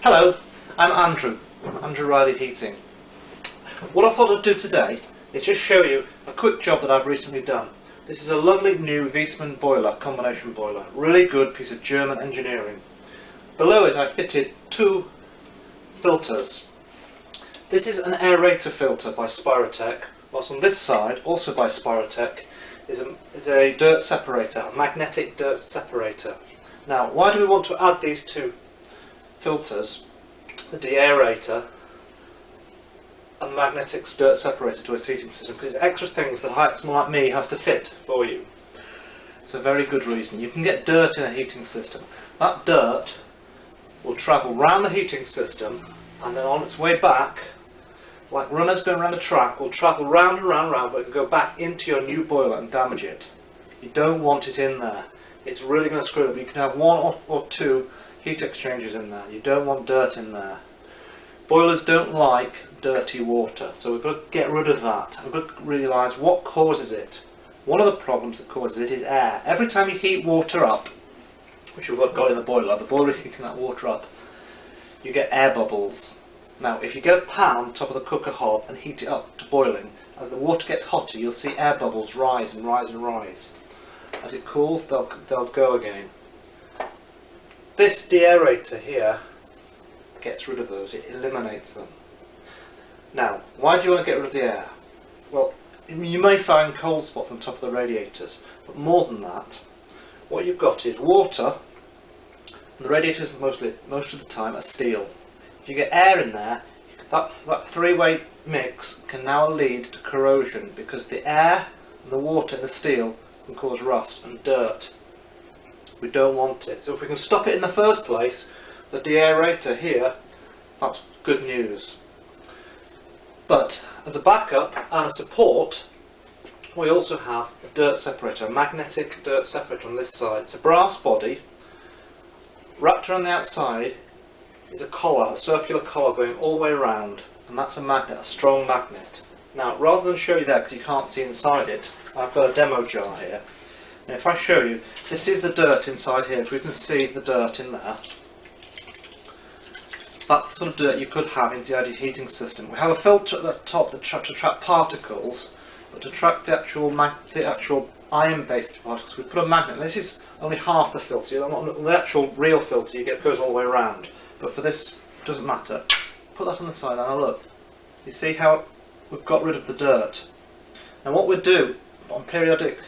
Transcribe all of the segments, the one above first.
Hello, I'm Andrew Riley Heating. What I thought I'd do today is just show you a quick job that I've recently done. This is a lovely new Wiesmann boiler, combination boiler, really good piece of German engineering. Below it I fitted two filters. This is an aerator filter by Spirotech, whilst on this side, also by Spirotech, is a dirt separator, a magnetic dirt separator. Now, why do we want to add these two filters, the Deaerator and the magnetic dirt separator, to a heating system? Because it's extra things that someone like me has to fit for you. It's a very good reason. You can get dirt in a heating system. That dirt will travel round the heating system, and then on its way back, like runners going around a track, will travel round and round and round, but it can go back into your new boiler and damage it. You don't want it in there. It's really going to screw it up. You can have one or two heat exchangers in there. You don't want dirt in there. Boilers don't like dirty water, so we've got to get rid of that. We've got to realise what causes it. One of the problems that causes it is air. Every time you heat water up, which we've got in the boiler is heating that water up, you get air bubbles. Now, if you get a pan on the top of the cooker hob and heat it up to boiling, as the water gets hotter, you'll see air bubbles rise and rise and rise. As it cools, they'll go again. This deaerator here gets rid of those, it eliminates them. Now, why do you want to get rid of the air? Well, you may find cold spots on top of the radiators, but more than that, what you've got is water, and the radiators most of the time are steel. If you get air in there, that three-way mix can now lead to corrosion, because the air and the water and the steel can cause rust and dirt. We don't want it. So if we can stop it in the first place, the deaerator here, that's good news. But as a backup and a support, we also have a dirt separator, a magnetic dirt separator on this side. It's a brass body. Wrapped around the outside is a collar, a circular collar going all the way around, and that's a magnet, a strong magnet. Now, rather than show you that because you can't see inside it, I've got a demo jar here. And if I show you, this is the dirt inside here. If we can see the dirt in there, that's the sort of dirt you could have into the heating system. We have a filter at the top to trap particles, but to track the actual iron-based particles, we put a magnet. This is only half the filter. The actual real filter goes all the way around, but for this, it doesn't matter. Put that on the side, and now look. You see how we've got rid of the dirt. Now, what we do on periodic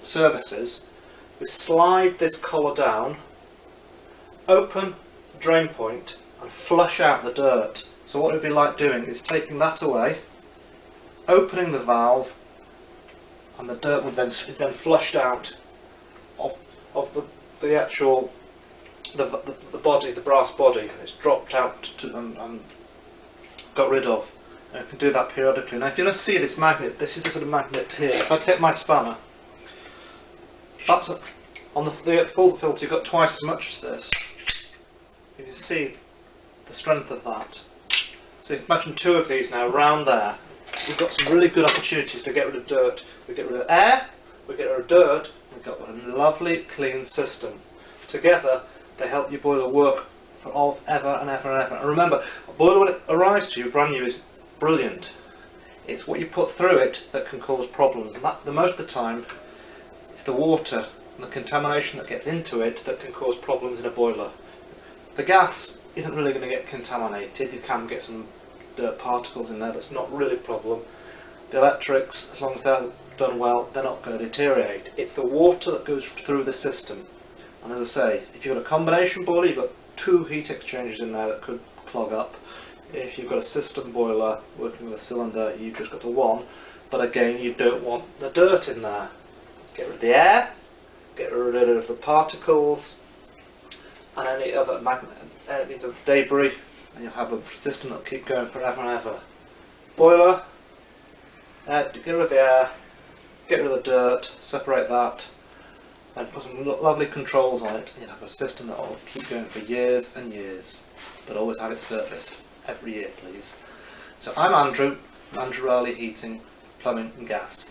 services, we slide this collar down, open the drain point and flush out the dirt. So what it would be like doing is taking that away, opening the valve, and the dirt is then flushed out of the actual body, the brass body. It's dropped out and got rid of. And you can do that periodically. Now if you want to see this magnet, this is the sort of magnet here. If I take my spanner, that's on the full filter, you've got twice as much as this. You can see the strength of that. So if you imagine two of these now around there, we've got some really good opportunities to get rid of dirt. We get rid of air, we get rid of dirt, we've got a lovely clean system. Together they help your boiler work for ever and ever and ever. And remember, a boiler when it arrives to you brand new is brilliant. It's what you put through it that can cause problems, and that, the most of the time, it's the water and the contamination that gets into it that can cause problems in a boiler. The gas isn't really going to get contaminated. You can get some dirt particles in there, but it's not really a problem. The electrics, as long as they're done well, they're not going to deteriorate. It's the water that goes through the system. And as I say, if you've got a combination boiler, you've got two heat exchangers in there that could clog up. If you've got a system boiler working with a cylinder, you've just got the one. But again, you don't want the dirt in there. Get rid of the air, get rid of the particles, and any other debris, and you'll have a system that will keep going forever and ever. Boiler, get rid of the air, get rid of the dirt, separate that, and put some lovely controls on it, and you'll have a system that will keep going for years and years, but always have it serviced every year, please. So I'm Andrew Riley Heating, Plumbing and Gas.